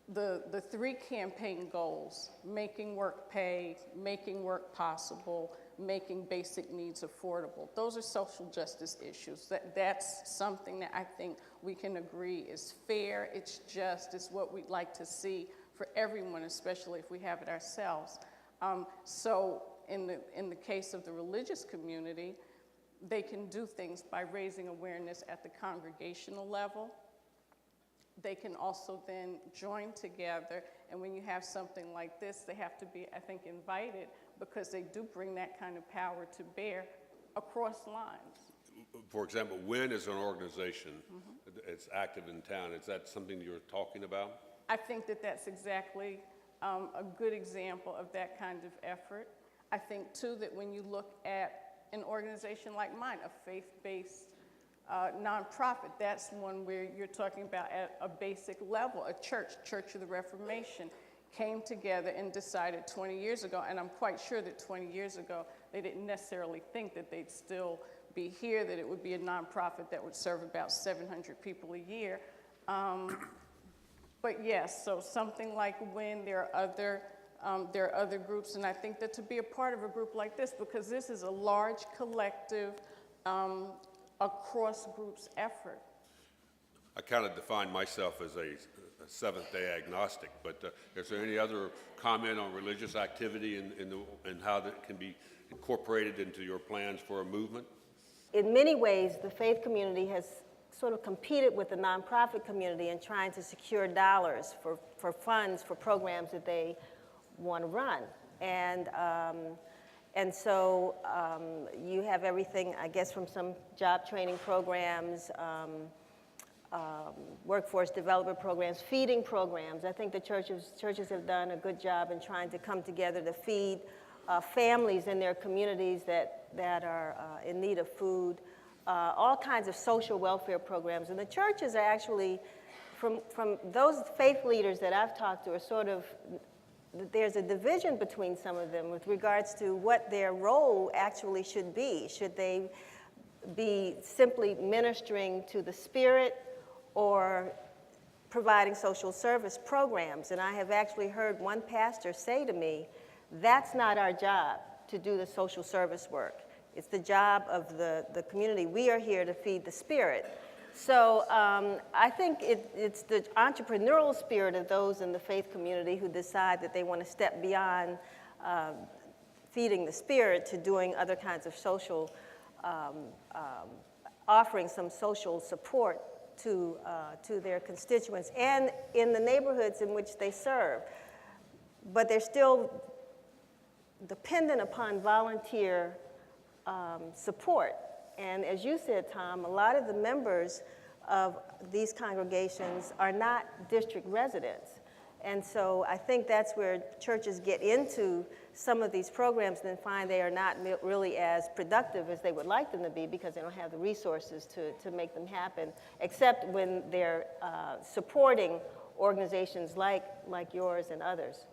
the three campaign goals: making work pay, making work possible, making basic needs affordable. Those are social justice issues. That's something that I think we can agree is fair, it's just, it's what we'd like to see for everyone, especially if we have it ourselves. So in the case of the religious community, they can do things by raising awareness at the congregational level. They can also then join together, and when you have something like this, they have to be, I think, invited, because they do bring that kind of power to bear across lines. For example, WIN is an organization, it's active in town. Is that something you're talking about? I think that that's exactly a good example of that kind of effort. I think, too, that when you look at an organization like mine, a faith-based nonprofit, that's one where you're talking about at a basic level. A Church of the Reformation, came together and decided 20 years ago, and I'm quite sure that 20 years ago they didn't necessarily think that they'd still be here, that it would be a nonprofit that would serve about 700 people a year. But yes, so something like WIN, there are other groups, and I think that to be a part of a group like this, because this is a large collective, across groups effort. I kind of define myself as a Seventh-day agnostic, but is there any other comment on religious activity and how that can be incorporated into your plans for a movement? In many ways, the faith community has sort of competed with the nonprofit community in trying to secure dollars for funds for programs that they want to run. And so you have everything, I guess, from some job training programs, workforce development programs, feeding programs. I think the churches have done a good job in trying to come together to feed families in their communities that are in need of food, all kinds of social welfare programs. And the churches are actually, from those faith leaders that I've talked to, are sort of, there's a division between some of them with regards to what their role actually should be. Should they be simply ministering to the Spirit or providing social service programs? And I have actually heard one pastor say to me, that's not our job to do the social service work. It's the job of the community. We are here to feed the Spirit. So I think it's the entrepreneurial spirit of those in the faith community who decide that they want to step beyond feeding the Spirit to doing other kinds of social, offering some social support to their constituents and in the neighborhoods in which they serve. But they're still dependent upon volunteer support. And as you said, Tom, a lot of the members of these congregations are not district residents. And so I think that's where churches get into some of these programs and then find they are not really as productive as they would like them to be because they don't have the resources to make them happen, except when they're supporting organizations like yours and others.